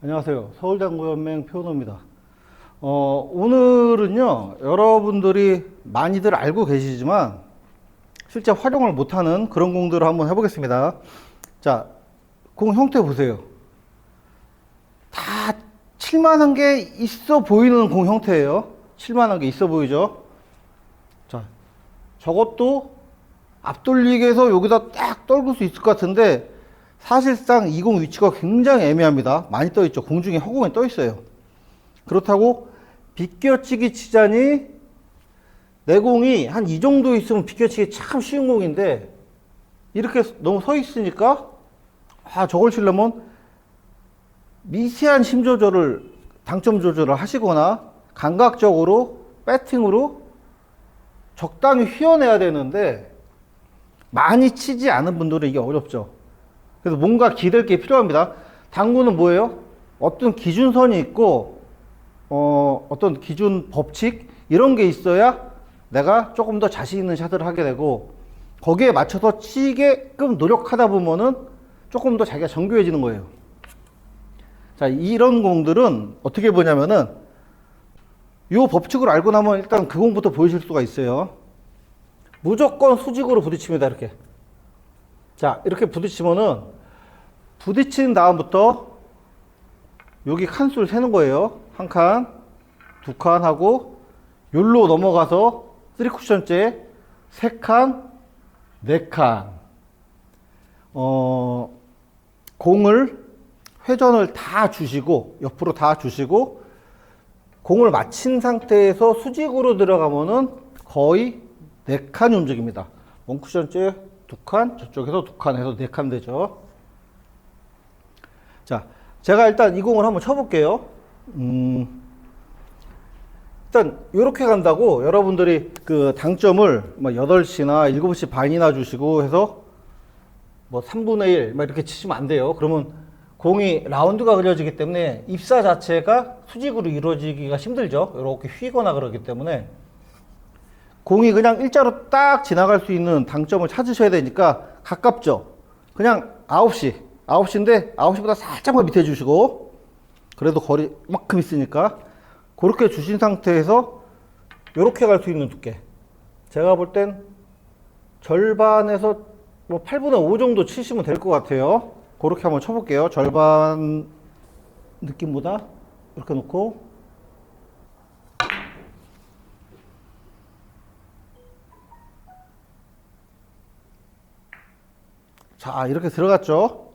안녕하세요. 서울당구연맹 표노입니다. 오늘은요, 여러분들이 많이들 알고 계시지만, 실제 활용을 못하는 그런 공들을 한번 해보겠습니다. 자, 공 형태 보세요. 다 칠만한 게 있어 보이는 공 형태예요. 칠만한 게 있어 보이죠? 자, 저것도 앞돌리기에서 여기다 딱 떨굴 수 있을 것 같은데, 사실상 이 공 위치가 굉장히 애매합니다. 많이 떠 있죠. 공중에 허공에 떠 있어요. 그렇다고 비껴치기 치자니 내 공이 한 이 정도 있으면 비껴치기 참 쉬운 공인데 이렇게 너무 서 있으니까 저걸 치려면 미세한 힘 조절을 당점 조절을 하시거나 감각적으로 배팅으로 적당히 휘어내야 되는데 많이 치지 않은 분들은 이게 어렵죠. 그래서 뭔가 기댈 게 필요합니다. 당구는 뭐예요? 어떤 기준선이 있고 어떤 기준 법칙 이런 게 있어야 내가 조금 더 자신 있는 샷을 하게 되고 거기에 맞춰서 치게끔 노력하다 보면은 조금 더 자기가 정교해지는 거예요. 자, 이런 공들은 어떻게 보냐면은 이 법칙을 알고 나면 일단 그 공부터 보여줄 수가 있어요. 무조건 수직으로 부딪힙니다. 이렇게. 자, 이렇게 부딪히면은 부딪힌 다음부터 여기 칸수를 세는 거예요. 한 칸, 두 칸 하고 요로 넘어가서 3쿠션째 세 칸, 네 칸. 공을 회전을 다 주시고 옆으로 다 주시고 공을 맞힌 상태에서 수직으로 들어가면은 거의 네 칸이 움직입니다. 원쿠션째 두 칸, 저쪽에서 두 칸 해서 네 칸 되죠. 자, 제가 일단 이 공을 한번 쳐볼게요. 일단 이렇게 간다고 여러분들이 그 당점을 뭐 8시나 7시 반이나 주시고 해서 뭐 3분의 1 막 이렇게 치시면 안 돼요. 그러면 공이 라운드가 그려지기 때문에 입사 자체가 수직으로 이루어지기가 힘들죠. 이렇게 휘거나 그러기 때문에 공이 그냥 일자로 딱 지나갈 수 있는 당점을 찾으셔야 되니까 가깝죠. 그냥 9시인데 9시보다 살짝만 밑에 주시고 그래도 거리 만큼 있으니까 그렇게 주신 상태에서 이렇게 갈 수 있는 두께. 제가 볼 땐 절반에서 뭐 8분의 5 정도 치시면 될 것 같아요. 그렇게 한번 쳐볼게요. 절반 느낌보다 이렇게 놓고 자, 이렇게 들어갔죠.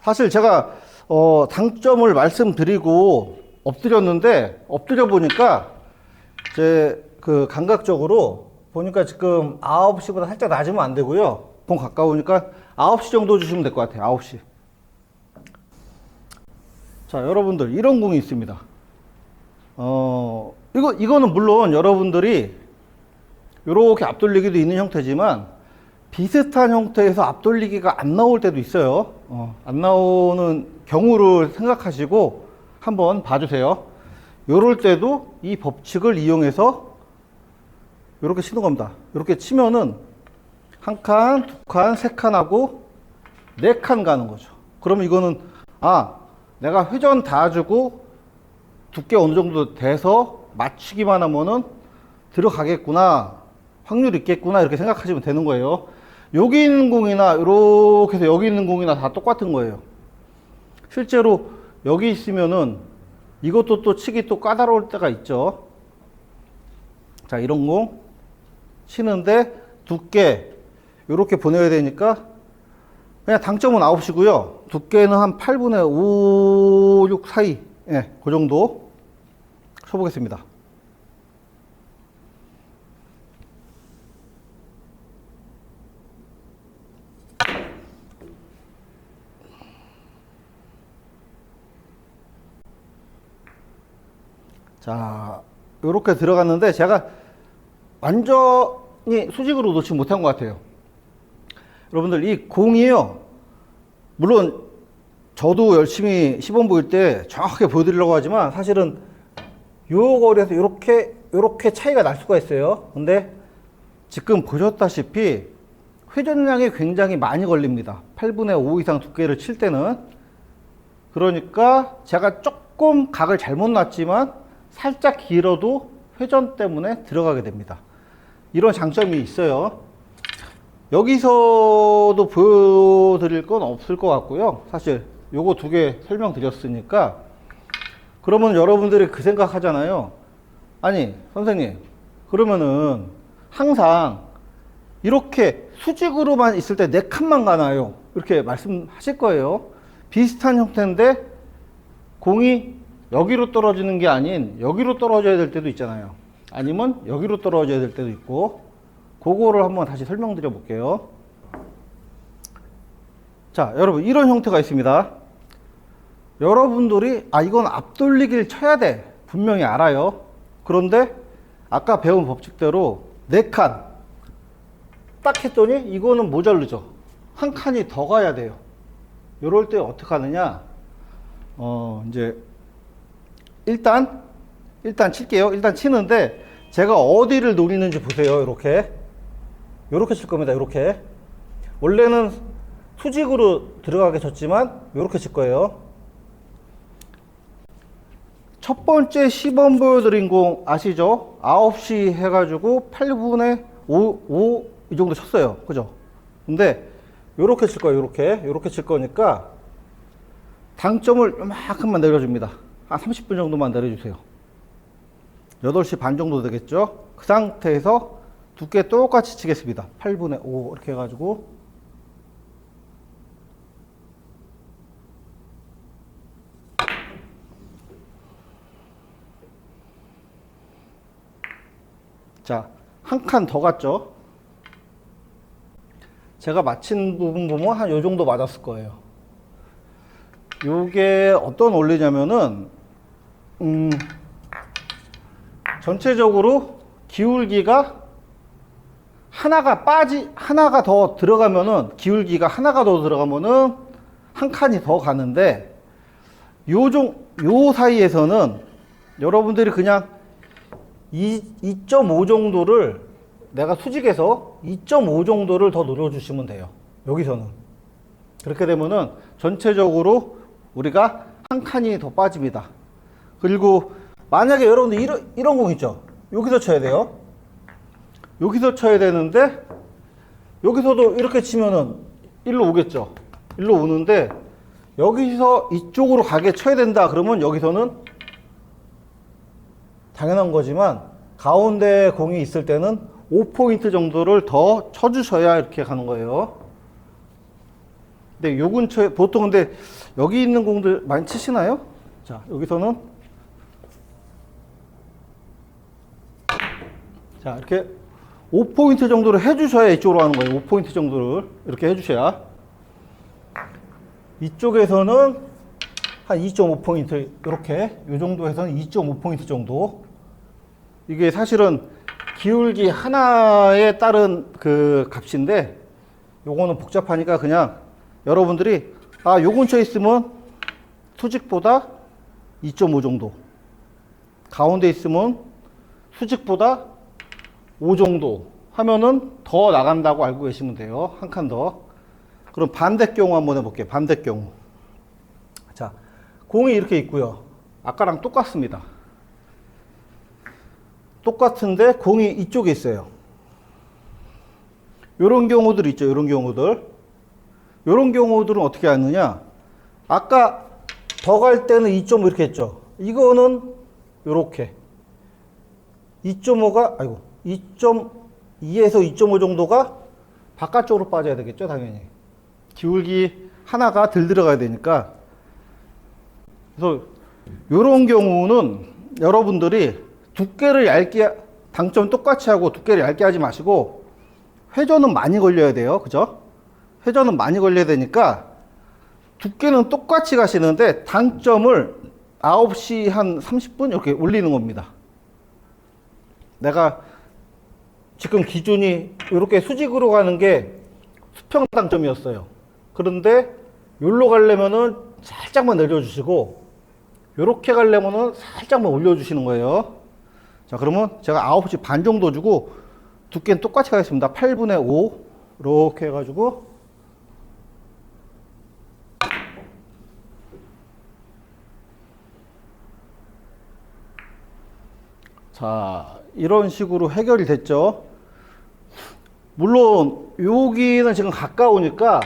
사실 제가 당점을 말씀드리고 엎드렸는데 엎드려 보니까 제 그 감각적으로 보니까 지금 9시보다 살짝 낮으면 안 되고요. 공 가까우니까 9시 정도 주시면 될 것 같아요. 9시. 자, 여러분들 이런 공이 있습니다. 이거는 물론 여러분들이 이렇게 앞돌리기도 있는 형태지만 비슷한 형태에서 앞돌리기가 안 나올 때도 있어요. 안 나오는 경우를 생각하시고 한번 봐주세요. 이럴 때도 이 법칙을 이용해서 이렇게 치는 겁니다. 이렇게 치면은 한 칸, 두 칸, 세 칸 하고 네 칸 가는 거죠. 그러면 이거는 내가 회전 다 주고 두께 어느 정도 돼서 맞추기만 하면은 들어가겠구나, 확률 있겠구나 이렇게 생각하시면 되는 거예요. 여기 있는 공이나 이렇게 해서 여기 있는 공이나 다 똑같은 거예요. 실제로 여기 있으면은 이것도 또 치기 또 까다로울 때가 있죠. 자, 이런 공 치는데 두께 이렇게 보내야 되니까 그냥 당점은 9시고요. 두께는 한 8분의 5, 6 사이. 예, 그 정도 쳐보겠습니다. 자, 요렇게 들어갔는데 제가 완전히 수직으로 놓지 못한 것 같아요. 여러분들 이 공이요, 물론 저도 열심히 시범 보일 때 정확하게 보여드리려고 하지만 사실은 요 거리에서 요렇게 차이가 날 수가 있어요. 근데 지금 보셨다시피 회전량이 굉장히 많이 걸립니다. 8분의 5 이상 두께를 칠 때는. 그러니까 제가 조금 각을 잘못 놨지만 살짝 길어도 회전 때문에 들어가게 됩니다. 이런 장점이 있어요. 여기서도 보여드릴 건 없을 것 같고요. 사실 요거 두 개 설명드렸으니까. 그러면 여러분들이 그 생각 하잖아요. 아니 선생님, 그러면은 항상 이렇게 수직으로만 있을 때 네 칸만 가나요? 이렇게 말씀하실 거예요. 비슷한 형태인데 공이 여기로 떨어지는 게 아닌 여기로 떨어져야 될 때도 있잖아요. 아니면 여기로 떨어져야 될 때도 있고, 그거를 한번 다시 설명드려 볼게요. 자, 여러분 이런 형태가 있습니다. 여러분들이 이건 앞돌리기를 쳐야 돼, 분명히 알아요. 그런데 아까 배운 법칙대로 4칸 딱 했더니 이거는 모자르죠. 한 칸이 더 가야 돼요. 이럴 때 어떻게 하느냐, 이제 일단 칠게요. 일단 치는데 제가 어디를 노리는지 보세요. 이렇게 칠 겁니다. 이렇게. 원래는 수직으로 들어가게 쳤지만 이렇게 칠 거예요. 첫 번째 시범 보여드린 공 아시죠? 9시 해가지고 8분의 5 이 정도 쳤어요. 그죠? 근데 요렇게 칠 거예요. 요렇게 칠 거니까 당점을 요만큼만 내려줍니다. 한 30분 정도만 내려주세요. 8시 반 정도 되겠죠? 그 상태에서 두께 똑같이 치겠습니다. 8분의 5 이렇게 해가지고 자, 한 칸 더 갔죠? 제가 맞힌 부분 보면 한 요 정도 맞았을 거예요. 요게 어떤 원리냐면은 전체적으로 기울기가 하나가 더 들어가면은, 기울기가 하나가 더 들어가면은 한 칸이 더 가는데, 요 사이에서는 여러분들이 그냥 2.5 정도를, 내가 수직에서 2.5 정도를 더 눌러주시면 돼요. 여기서는. 그렇게 되면은 전체적으로 우리가 한 칸이 더 빠집니다. 그리고 만약에 여러분들 이런 공 있죠? 여기서 쳐야 돼요. 여기서 쳐야 되는데 여기서도 이렇게 치면은 일로 오겠죠. 일로 오는데 여기서 이쪽으로 가게 쳐야 된다 그러면 여기서는 당연한 거지만 가운데 공이 있을 때는 5포인트 정도를 더 쳐주셔야 이렇게 가는 거예요. 근데 요 근처에 보통, 근데 여기 있는 공들 많이 치시나요? 자, 여기서는 자, 이렇게 5포인트 정도를 해주셔야 이쪽으로 가는 거예요. 5포인트 정도를 이렇게 해주셔야. 이쪽에서는 한 2.5포인트, 이렇게 요 정도에서는 2.5포인트 정도. 이게 사실은 기울기 하나에 따른 그 값인데, 요거는 복잡하니까 그냥 여러분들이 요 근처에 있으면 수직보다 2.5 정도, 가운데 있으면 수직보다 5 정도 하면은 더 나간다고 알고 계시면 돼요. 한 칸 더. 그럼 반대 경우 한번 해볼게요. 반대 경우. 자, 공이 이렇게 있고요. 아까랑 똑같습니다. 똑같은데 공이 이쪽에 있어요. 요런 경우들 있죠. 요런 경우들. 요런 경우들은 어떻게 하느냐, 아까 더 갈 때는 2.5 이렇게 했죠. 이거는 요렇게 2.5가 2.2에서 2.5 정도가 바깥쪽으로 빠져야 되겠죠. 당연히 기울기 하나가 덜 들어가야 되니까. 그래서 요런 경우는 여러분들이 두께를 얇게, 당점 똑같이 하고 두께를 얇게 하지 마시고 회전은 많이 걸려야 돼요. 그죠? 회전은 많이 걸려야 되니까 두께는 똑같이 가시는데 당점을 9시 한 30분 이렇게 올리는 겁니다. 내가 지금 기준이 이렇게 수직으로 가는 게 수평 당점이었어요. 그런데 여기로 가려면은 살짝만 내려주시고, 이렇게 가려면은 살짝만 올려주시는 거예요. 자, 그러면 제가 9시 반 정도 주고 두께는 똑같이 가겠습니다. 8분의 5 이렇게 해가지고 자, 이런 식으로 해결이 됐죠. 물론 여기는 지금 가까우니까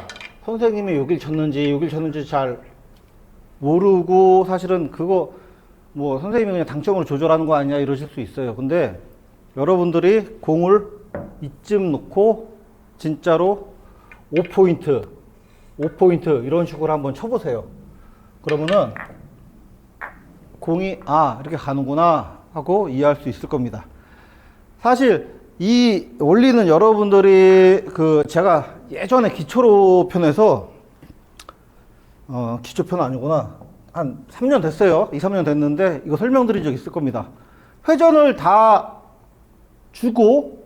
선생님이 여길 쳤는지 잘 모르고, 사실은 그거 뭐 선생님이 그냥 당점으로 조절하는 거 아니냐 이러실 수 있어요. 근데 여러분들이 공을 이쯤 놓고 진짜로 5포인트 이런 식으로 한번 쳐보세요. 그러면은 공이 이렇게 가는구나 하고 이해할 수 있을 겁니다. 사실 이 원리는 여러분들이 제가 예전에 기초로 편에서 기초편 아니구나, 한 3년 됐어요. 2, 3년 됐는데 이거 설명드린 적 있을 겁니다. 회전을 다 주고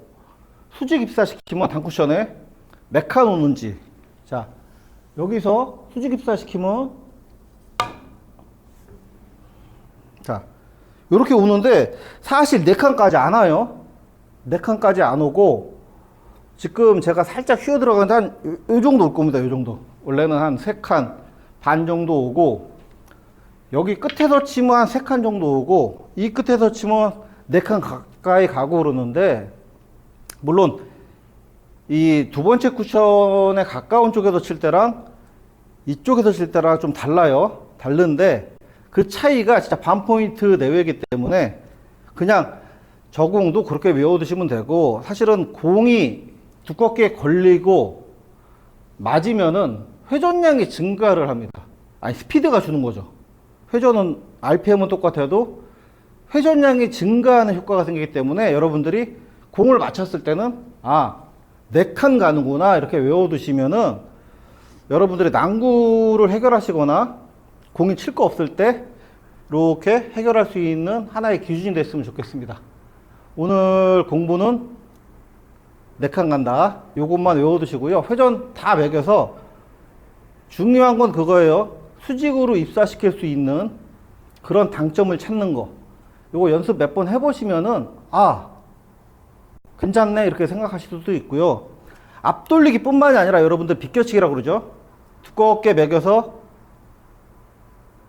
수직 입사시키면 단쿠션에 메카 놓는지, 자 여기서 수직 입사시키면 자 요렇게 오는데, 사실 4칸까지 안 와요. 4칸까지 안 오고, 지금 제가 살짝 휘어 들어가는데 한 요 정도 올 겁니다. 요 정도. 원래는 한 3칸 반 정도 오고, 여기 끝에서 치면 한 3칸 정도 오고, 이 끝에서 치면 4칸 가까이 가고 그러는데, 물론 이 두 번째 쿠션에 가까운 쪽에서 칠 때랑 이쪽에서 칠 때랑 좀 달라요. 다른데 그 차이가 진짜 반 포인트 내외이기 때문에 그냥 저 공도 그렇게 외워두시면 되고, 사실은 공이 두껍게 걸리고 맞으면은 회전량이 증가를 합니다. 아니, 스피드가 주는 거죠. 회전은 RPM은 똑같아도 회전량이 증가하는 효과가 생기기 때문에 여러분들이 공을 맞췄을 때는 4칸 가는구나 이렇게 외워두시면은 여러분들이 난구를 해결하시거나 공이 칠 거 없을 때 이렇게 해결할 수 있는 하나의 기준이 됐으면 좋겠습니다. 오늘 공부는 4칸 간다, 요것만 외워두시고요. 회전 다 매겨서 중요한 건 그거예요. 수직으로 입사시킬 수 있는 그런 당점을 찾는 거. 요거 연습 몇 번 해보시면은 괜찮네 이렇게 생각하실 수도 있고요. 앞돌리기 뿐만이 아니라 여러분들 비껴치기라고 그러죠. 두껍게 매겨서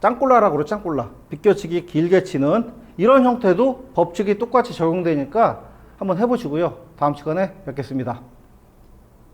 짱꼴라라고 그러죠. 짱꼴라. 비껴치기 길게 치는 이런 형태도 법칙이 똑같이 적용되니까 한번 해보시고요. 다음 시간에 뵙겠습니다.